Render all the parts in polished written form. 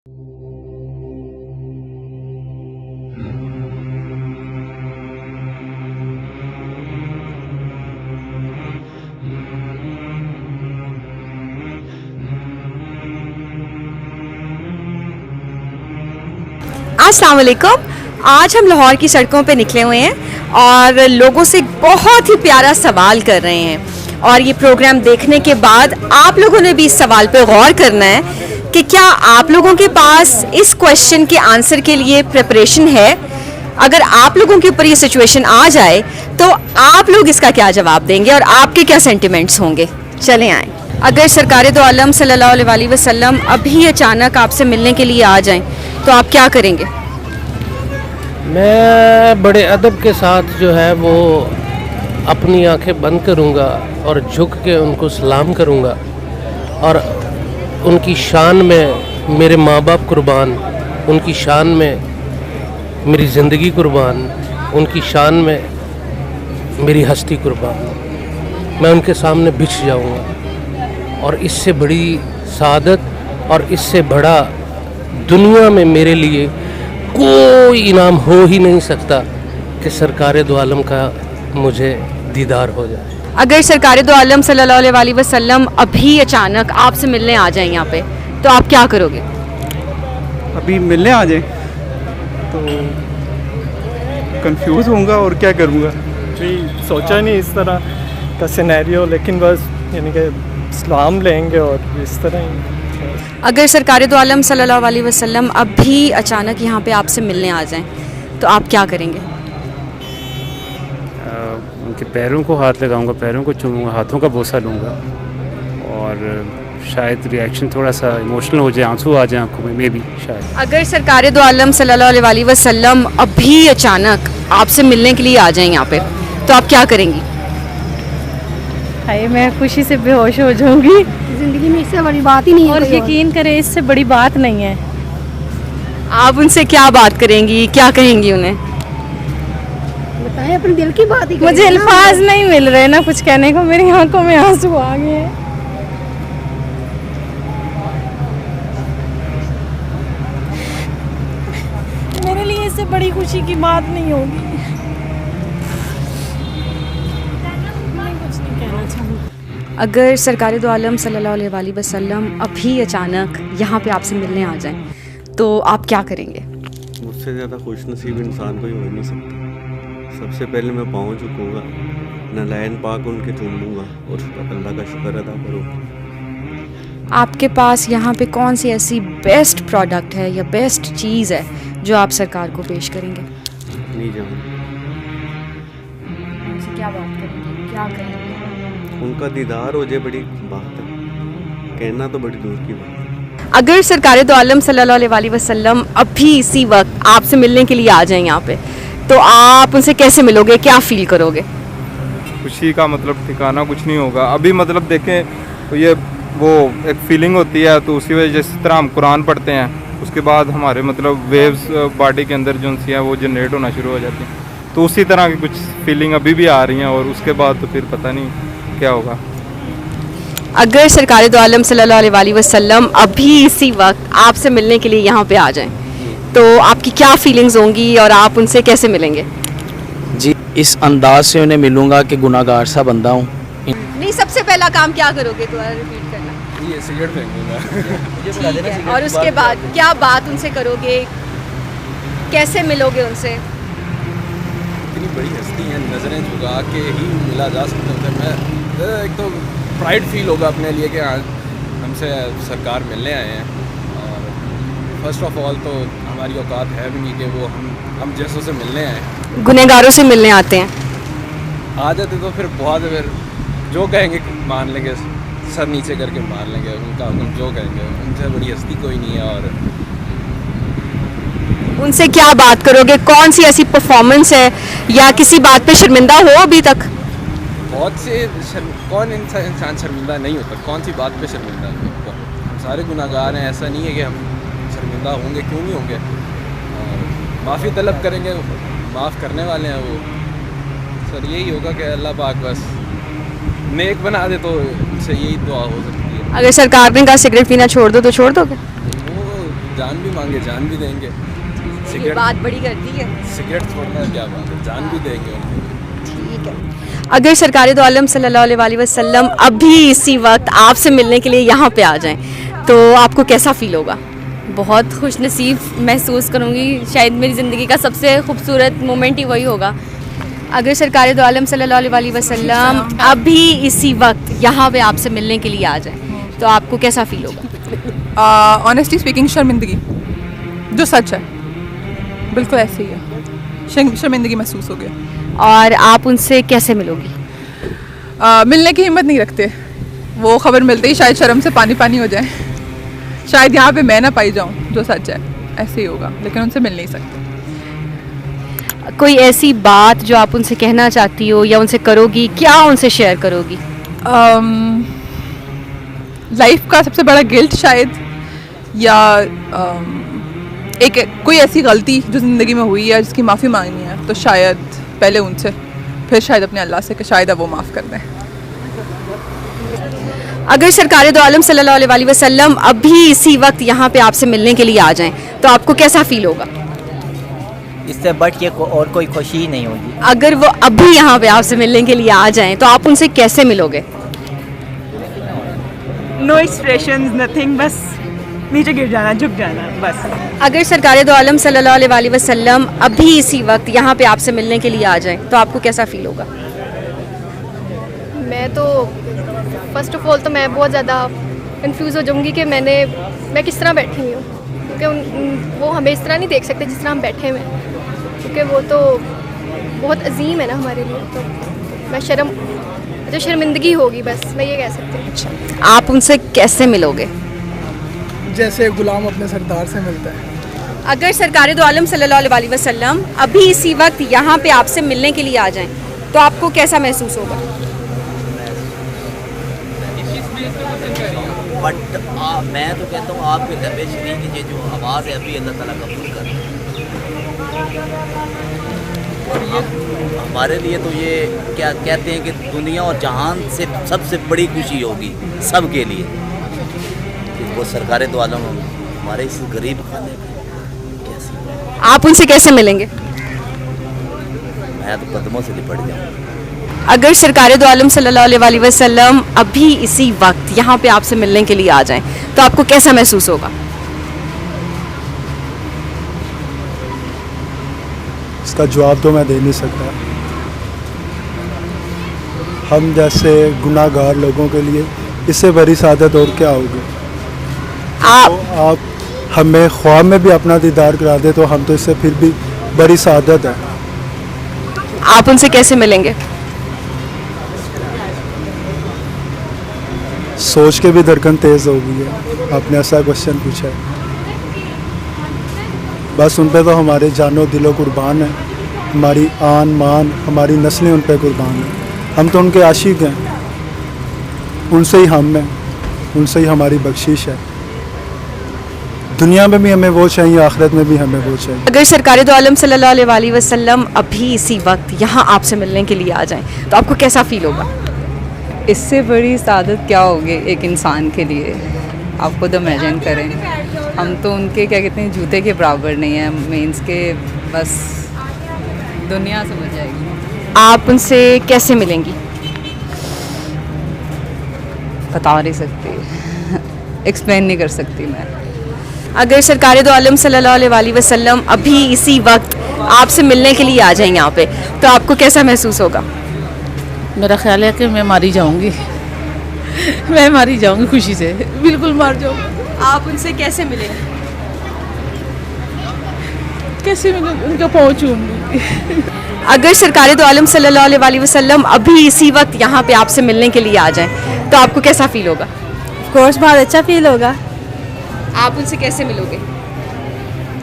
अस्सलाम वालेकुम। आज हम लाहौर की सड़कों पे निकले हुए हैं और लोगों से बहुत ही प्यारा सवाल कर रहे हैं और ये प्रोग्राम देखने के बाद आप लोगों ने भी इस सवाल पे गौर करना है कि क्या आप लोगों के पास इस क्वेश्चन के आंसर के लिए प्रिपरेशन है। अगर आप लोगों के ऊपर ये सिचुएशन आ जाए तो आप लोग इसका क्या जवाब देंगे और आपके क्या सेंटिमेंट्स होंगे। चलें आएँ। अगर सरकार दो आलम सल्लल्लाहु अलैहि वसल्लम अभी अचानक आपसे मिलने के लिए आ जाएं तो आप क्या करेंगे? मैं बड़े अदब के साथ जो है वो अपनी आंखें बंद करूंगा और झुक के उनको सलाम करूंगा और उनकी शान में मेरे माँ बाप कुर्बान, उनकी शान में मेरी ज़िंदगी कुर्बान, उनकी शान में मेरी हस्ती कुर्बान। मैं उनके सामने बिछ जाऊंगा और इससे बड़ी सादत और इससे बड़ा दुनिया में मेरे लिए कोई इनाम हो ही नहीं सकता कि सरकार दो आलम का मुझे दीदार हो जाए। अगर सरकार दो आलम सल्लल्लाहु अलैहि वसल्लम अभी अचानक आपसे मिलने आ जाएं यहाँ पे तो आप क्या करोगे? अभी मिलने आ जाए तो कंफ्यूज होऊंगा और क्या करूँगा। जी सोचा नहीं इस तरह का सिनेरियो, लेकिन बस यानी कि सलाम लेंगे और इस तरह ही। अगर सरकार दो आलम सल्लल्लाहु अलैहि वसल्लम अभी अचानक यहाँ पे आपसे मिलने आ जाएं तो आप क्या करेंगे? उनके पैरों को हाथ लगाऊंगा, पैरों को चूमूंगा, हाथों का बोसा लूँगा और शायद रिएक्शन थोड़ा सा इमोशनल हो जाए, आंसू आ जाए आंखों में, मे बी शायद। अगर सरकार दो आलम सल्लल्लाहु अलैहि वसल्लम अभी अचानक आपसे मिलने के लिए आ जाएं यहाँ पे तो आप क्या करेंगी? हाय, मैं खुशी से बेहोश हो जाऊंगी। जिंदगी में इससे बड़ी बात ही नहीं है और यकीन करें इससे बड़ी बात नहीं है। आप उनसे क्या बात करेंगी, क्या कहेंगी उन्हें? बताएं, अपने दिल की बात ही करें। मुझे अल्फाज नहीं मिल रहे ना कुछ कहने को, मेरी आंखों में आंसू आ गए हैं। मेरे लिए इससे बड़ी खुशी की बात नहीं होगी। अगर सरकार दो आलम सल्लल्लाहु अलैहि वसल्लम अभी अचानक यहाँ पे आपसे मिलने आ जाएं तो आप क्या करेंगे? मुझसे ज़्यादा खुशनसीब इंसान कोई हो ही नहीं सकता। सबसे पहले मैं पाँव झुकूँगा, नलैन पाक उनके चूम लूँगा और अल्लाह का शुक्र अदा करूँगा। आपके पास यहाँ पे कौन सी ऐसी बेस्ट प्रोडक्ट है या बेस्ट चीज़ है जो आप सरकार को पेश करेंगे? नहीं जान। उनसे क्या बात करेंगे, क्या करेंगे? उनका दीदार हो जाए बड़ी बात है, कहना तो बड़ी दूर की बात है। अगर सरकार दो आलम सल्लल्लाहु अलैहि वसल्लम अभी इसी वक्त आपसे मिलने के लिए आ जाएं यहाँ पे तो आप उनसे कैसे मिलोगे, क्या फील करोगे? खुशी का मतलब ठिकाना कुछ नहीं होगा। अभी मतलब देखें तो ये वो एक फीलिंग होती है, तो उसी वजह जिस तरह हम कुरान पढ़ते हैं उसके बाद हमारे मतलब वेव्स बॉडी के अंदर जो सी हैं वो जनरेट होना शुरू हो जाती हैं, तो उसी तरह की कुछ फीलिंग अभी भी आ रही हैं और उसके बाद तो फिर पता नहीं क्या होगा। अगर सरकार दो आलम सल्लल्लाहु अलैहि वसल्लम अभी इसी वक्त आपसे मिलने के लिए यहाँ पे आ जाएं तो आपकी क्या फीलिंग्स होंगी और आप उनसे कैसे मिलेंगे? जी इस अंदाज से उन्हें मिलूंगा कि गुनाहगार सा बंदा हूँ। नहीं, सबसे पहला काम क्या करोगे? दोबारा रिपीट करना। ये सिगरेट फेंकूंगा। ठीक है, और उसके बाद क्या बात उनसे करोगे, कैसे मिलोगे उनसे? इतनी बड़ी हस्ती है, नज़रें झुका के ही मिला जा सकता है। मैं एक तो प्राइड फील होगा अपने लिए कि आज हमसे सरकार मिलने आए हैं और फर्स्ट ऑफ ऑल तो हमारी औकात है भी नहीं कि वो हम जैसों से मिलने आए। गुनहगारों से मिलने आते हैं, आ जाते तो फिर बहुत फिर जो कहेंगे मान लेंगे, सर नीचे करके मान लेंगे, उनका हम जो कहेंगे। उनसे बड़ी हस्ती कोई नहीं है। और उनसे क्या बात करोगे? कौन सी ऐसी परफॉर्मेंस है या किसी बात पे शर्मिंदा हो अभी तक? बहुत से कौन इंसान शर्मिंदा नहीं होता, कौन सी बात पे शर्मिंदा है? हम सारे गुनाहगार हैं, ऐसा नहीं है कि हम शर्मिंदा होंगे, क्यों नहीं होंगे। और माफ़ी तलब करेंगे, माफ़ करने वाले हैं वो। सर यही होगा कि अल्लाह पाक बस नेक बना दे, तो उससे यही दुआ हो सकती है। अगर सरकार ने कहा सिगरेट पीना छोड़ दो तो छोड़ दोगे? वो जान भी मांगे जान भी देंगे। ये सिगरेट बात बड़ी करती है। सिगरेट छोड़ना क्या बात है, जान भी देंगे उनके लिए। ठीक है। अगर सरकार दो आलम सल्लल्लाहु अलैहि वसल्लम अभी इसी वक्त आपसे मिलने के लिए यहाँ पे आ जाएं तो आपको कैसा फील होगा? बहुत खुश नसीब महसूस करूँगी, शायद मेरी ज़िंदगी का सबसे खूबसूरत मोमेंट ही वही होगा। अगर सरकार दो आलम सल्लल्लाहु अलैहि वसल्लम अभी इसी वक्त यहाँ पे आपसे मिलने के लिए आ जाएं तो आपको कैसा फील होगा? ऑनेस्टली स्पीकिंग शर्मिंदगी, जो सच है बिल्कुल ऐसे ही है, शर्मिंदगी महसूस हो गया। और आप उनसे कैसे मिलोगी? मिलने की हिम्मत नहीं रखते, वो खबर मिलते ही शायद शर्म से पानी पानी हो जाए, शायद यहाँ पे मैं ना पाई जाऊँ, जो सच है ऐसे ही होगा, लेकिन उनसे मिल नहीं सकते। कोई ऐसी बात जो आप उनसे कहना चाहती हो या उनसे करोगी, क्या उनसे शेयर करोगी? लाइफ का सबसे बड़ा गिल्ट शायद, या एक कोई ऐसी गलती जो ज़िंदगी में हुई है जिसकी माफ़ी मांगनी है, तो शायद पहले उनसे, फिर शायद अपने अल्लाह से कि शायद अब वो माफ़ कर दें। अगर सरकार दो आलम सल्लल्लाहु अलैहि वसल्लम अभी इसी वक्त यहाँ पे आपसे मिलने के लिए आ जाएं तो आपको कैसा फील होगा? इससे बढ़ के और कोई खुशी ही नहीं होगी। अगर वो अभी यहाँ पे आपसे मिलने के लिए आ जाएं तो आप उनसे कैसे मिलोगे? नो एक्सप्रेशंस, नथिंग, बस नीचे गिर जाना, झुक जाना, बस। अगर सरकार दो आलम सल्लल्लाहु अलैहि वसल्लम अभी इसी वक्त यहाँ पे आपसे मिलने के लिए आ जाएं तो आपको कैसा फील होगा? मैं तो फर्स्ट ऑफ ऑल तो मैं बहुत ज़्यादा कंफ्यूज हो जाऊँगी कि मैं किस तरह बैठी हुई हूँ, क्योंकि वो हमें इस तरह नहीं देख सकते जिस तरह हम बैठे हुए हैं, क्योंकि वो तो बहुत अजीम है ना हमारे लिए। तो मैं शर्मिंदगी होगी, बस मैं ये कह सकती हूँ। आप उनसे कैसे मिलोगे? जैसे गुलाम अपने सरदार से मिलता है। अगर सरकार दो आलम सल्लल्लाहु अलैहि वसल्लम अभी इसी वक्त यहाँ पे आपसे मिलने के लिए आ जाएं तो आपको कैसा महसूस होगा? बट मैं तो कहता हूँ आपके लबे शरीक की जो आवाज़ है अभी अल्लाह ताला कबूल कर। हमारे लिए तो ये क्या कहते हैं कि दुनिया और जहान से सबसे बड़ी खुशी होगी सबके लिए कि वो सरकार दो आलम हमारे इस गरीब खाने में कैसे। आप उनसे कैसे मिलेंगे? मैं तो कदमों से लिपट जाऊँ। अगर सरकार दो आलम सल्लल्लाहु अलैहि वसल्लम अभी इसी वक्त यहाँ पे आपसे मिलने के लिए आ जाएं तो आपको कैसा महसूस होगा? इसका जवाब तो मैं दे नहीं सकता। हम जैसे गुनाहगार लोगों के लिए इससे बड़ी सादत और क्या होगी? आप हमें ख्वाब में भी अपना दीदार करा दे तो हम तो इससे फिर भी बड़ी सादत है। आप उनसे कैसे मिलेंगे? सोच के भी धड़कन तेज़ हो गई है, आपने ऐसा क्वेश्चन पूछा है। बस उन पे तो हमारे जानो दिलो कुर्बान है, हमारी आन मान हमारी नस्लें उन पे कुर्बान है। हम तो उनके आशिक हैं, उनसे ही हम हैं, उनसे ही हमारी बख्शिश है। दुनिया में भी हमें वो चाहिए, आखिरत में भी हमें वो चाहिए। अगर सरकार दो आलम सल्लल्लाहु अलैहि वसल्लम अभी इसी वक्त यहाँ आपसे मिलने के लिए आ जाएं तो आपको कैसा फील होगा? इससे बड़ी सादत क्या होगी एक इंसान के लिए? आप खुद इमेजिन करें, हम तो उनके क्या कहते हैं जूते के बराबर नहीं हैं, मीन्स के बस दुनिया समझ जाएगी। आप उनसे कैसे मिलेंगी? बता नहीं सकती, एक्सप्लेन नहीं कर सकती मैं। अगर सरकार दो आलम सल्लल्लाहु अलैहि वसल्लम अभी इसी वक्त आपसे मिलने के लिए आ जाएं यहाँ पे तो आपको कैसा महसूस होगा? मेरा ख्याल है कि मैं मारी जाऊंगी मैं मारी जाऊंगी खुशी से, बिल्कुल मार जाऊंगी। आप उनसे कैसे मिलेंगे? कैसे मिले? उनका पाँव चूमूंगी। अगर सरकार दो आलम सल्लल्लाहु अलैहि वसल्लम अभी इसी वक्त यहाँ पे आपसे मिलने के लिए आ जाएं तो आपको कैसा फील होगा? ऑफ कोर्स बहुत अच्छा फील होगा। आप उनसे कैसे मिलोगे?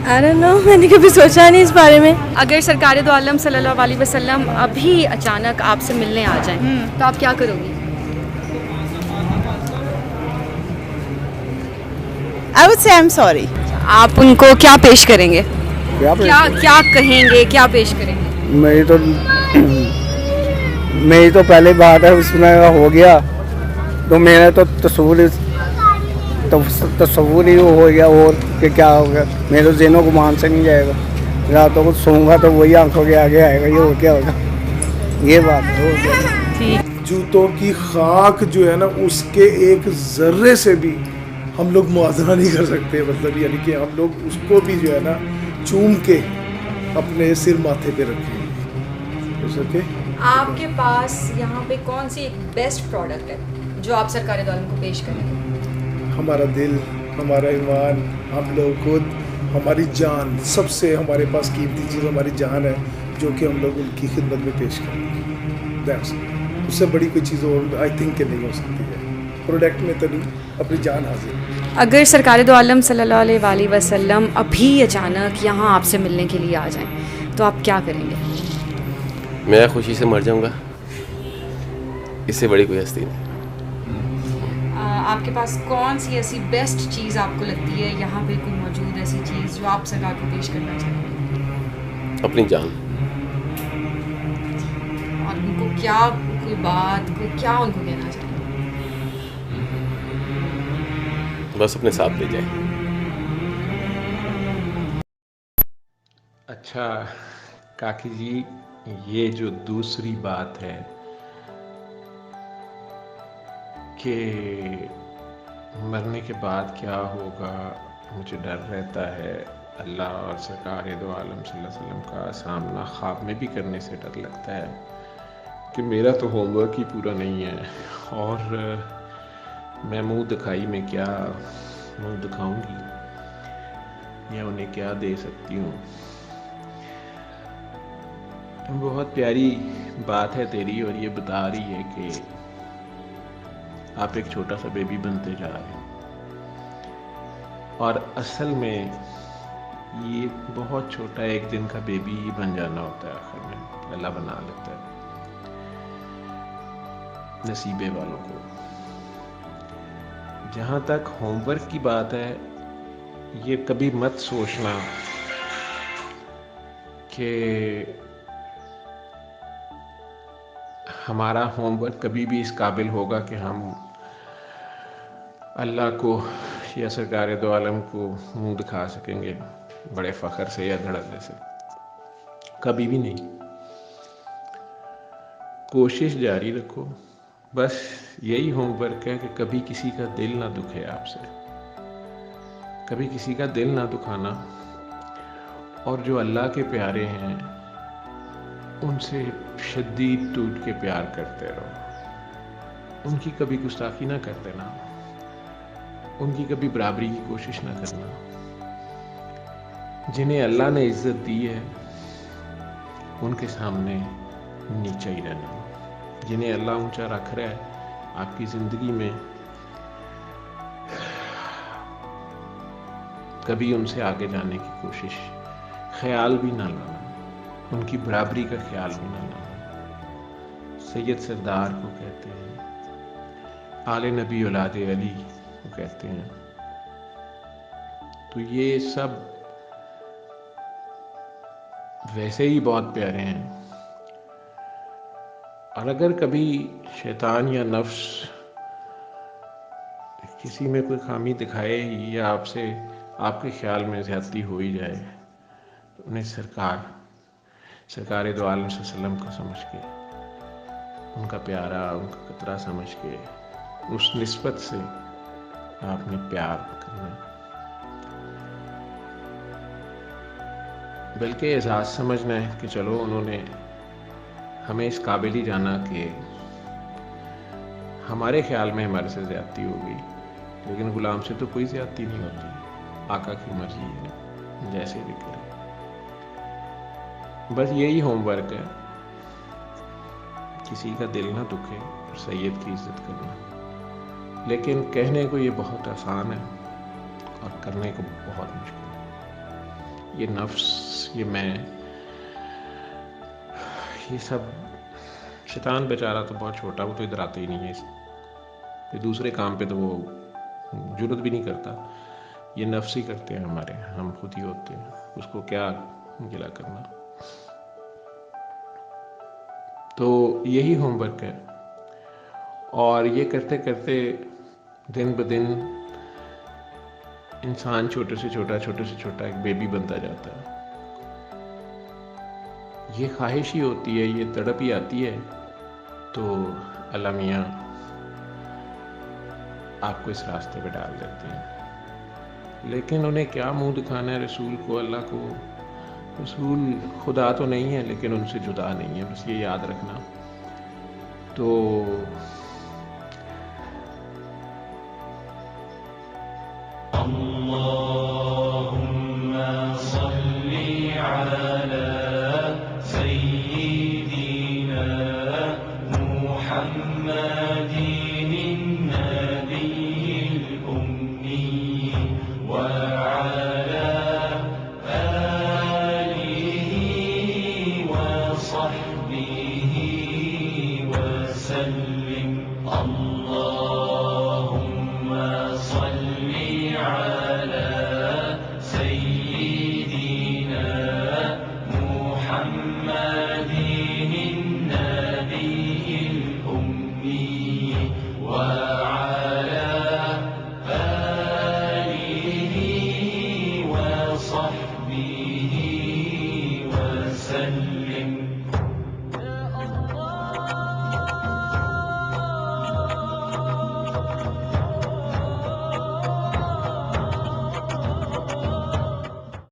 आई डोंट नो, मैंने कभी सोचा नहीं इस बारे में। अगर सरकार दो आलम सल्लल्लाहु अलैहि वसल्लम अभी अचानक आपसे मिलने आ जाएं तो आप क्या करोगी? I would say I am sorry. आप उनको क्या पेश करेंगे? क्या कहेंगे, क्या पेश करेंगे? मेरी तो पहले बात है उसमें हो गया तो मैंने तो तसूल तस्वुर ही हो गया और कि क्या होगा, मेरे ज़हनों को मान से नहीं जाएगा। रातों को सोऊंगा तो वही आंखों के आगे आएगा, ये हो क्या होगा, ये बात है। जूतों की खाक जो है ना, उसके एक ज़र्रे से भी हम लोग मुआवजा नहीं कर सकते, मतलब यानी कि हम लोग उसको भी जो है ना चूम के अपने सिर माथे पे रखें। ओके, आपके पास यहाँ पे कौन सी एक बेस्ट प्रोडक्ट है जो आप सरकार दो आलम को पेश करेंगे? हमारा दिल, हमारा ईमान, हम लोग खुद, हमारी जान, सबसे हमारे पास कीमती चीज़ हमारी जान है, जो कि हम लोग उनकी खिदमत में पेश करेंगे। दैट्स, उससे बड़ी कोई चीज़ और आई थिंक कि नहीं हो सकती है प्रोडक्ट में, तो नहीं, अपनी जान हाजिर। अगर सरकार दो आलम सल्लल्लाहु अलैहि वसल्लम अभी अचानक यहाँ आपसे मिलने के लिए आ जाएं तो आप क्या करेंगे? मैं खुशी से मर जाऊँगा, इससे बड़ी कोई हस्ती नहीं। आपके पास कौन सी ऐसी बेस्ट चीज़ आपको लगती है यहाँ पे कोई मौजूद ऐसी चीज़ जो आप सरकार को पेश करना चाहेंगे? अपनी जान। और उनको क्या, कोई बात, कोई क्या उनको कहना चाहेंगे? बस अपने साथ ले जाए। अच्छा काकी जी, ये जो दूसरी बात है कि मरने के बाद क्या होगा, मुझे डर रहता है। अल्लाह और सरकार दो आलम सल्लल्लाहु अलैहि वसल्लम का सामना ख्वाब में भी करने से डर लगता है कि मेरा तो होमवर्क ही पूरा नहीं है और मैं मुंह दिखाई में क्या मुंह दिखाऊंगी या उन्हें क्या दे सकती हूँ। बहुत प्यारी बात है तेरी, और ये बता रही है कि आप एक छोटा सा बेबी बनते जा रहे हैं, और असल में ये बहुत छोटा एक दिन का बेबी ही बन जाना होता है। आखिर में अल्लाह बना लेता है नसीबे वालों को। जहाँ तक होमवर्क की बात है, ये कभी मत सोचना कि हमारा होमवर्क कभी भी इस काबिल होगा कि हम अल्लाह को या सरकार दो आलम को मुंह दिखा सकेंगे बड़े फ़ख्र से या धड़ल्ले से। कभी भी नहीं। कोशिश जारी रखो, बस यही होमवर्क है कि कभी किसी का दिल ना दुखे आपसे, कभी किसी का दिल ना दुखाना, और जो अल्लाह के प्यारे हैं उनसे शदीद टूट के प्यार करते रहो। उनकी कभी गुस्ताखी ना कर देना, उनकी कभी बराबरी की कोशिश ना करना। जिन्हें अल्लाह ने इज्जत दी है उनके सामने नीचा ही रहना। जिन्हें अल्लाह ऊंचा रख रहा है आपकी ज़िंदगी में, कभी उनसे आगे जाने की कोशिश ख्याल भी ना लाना, उनकी बराबरी का ख्याल भी ना लाना। सैयद सरदार को कहते हैं, आले नबी औलाद अली को कहते हैं। तो ये सब वैसे ही बहुत प्यारे हैं। और अगर कभी शैतान या नफ्स किसी में कोई खामी दिखाए या आपसे आपके ख्याल में ज़्यादती हो ही जाए, तो उन्हें सरकार दो आलम सल्लम को समझ के, उनका प्यारा, उनका कतरा समझ के, उस निस्बत से आपने प्यार करना, बल्कि एजाज़ समझना है कि चलो उन्होंने हमें इस काबिल ही जाना कि हमारे ख्याल में हमारे से ज़्यादती होगी, लेकिन गुलाम से तो कोई ज़्यादती नहीं होती। आका की मर्जी है, जैसे भी करे। बस यही होमवर्क है, किसी का दिल ना दुखे और सैयद की इज्जत करना। लेकिन कहने को ये बहुत आसान है और करने को बहुत मुश्किल है। ये नफ्स, ये मैं, ये सब, शैतान बेचारा तो बहुत छोटा, वो तो इधर आता ही नहीं है। ये दूसरे काम पे तो वो जुर्रत भी नहीं करता। ये नफ्स ही करते हैं हमारे, हम खुद ही होते हैं, उसको क्या गिला करना। तो यही होमवर्क है, और ये करते करते दिन ब दिन इंसान छोटे से छोटा एक बेबी बनता जाता है। ये ख्वाहिश ही होती है, ये तड़प ही आती है, तो अल्लाह मियाँ आपको इस रास्ते पे डाल देते हैं। लेकिन उन्हें क्या मुंह दिखाना है रसूल को, अल्लाह को। रसूल खुदा तो नहीं है लेकिन उनसे जुदा नहीं है, बस ये याद रखना। तो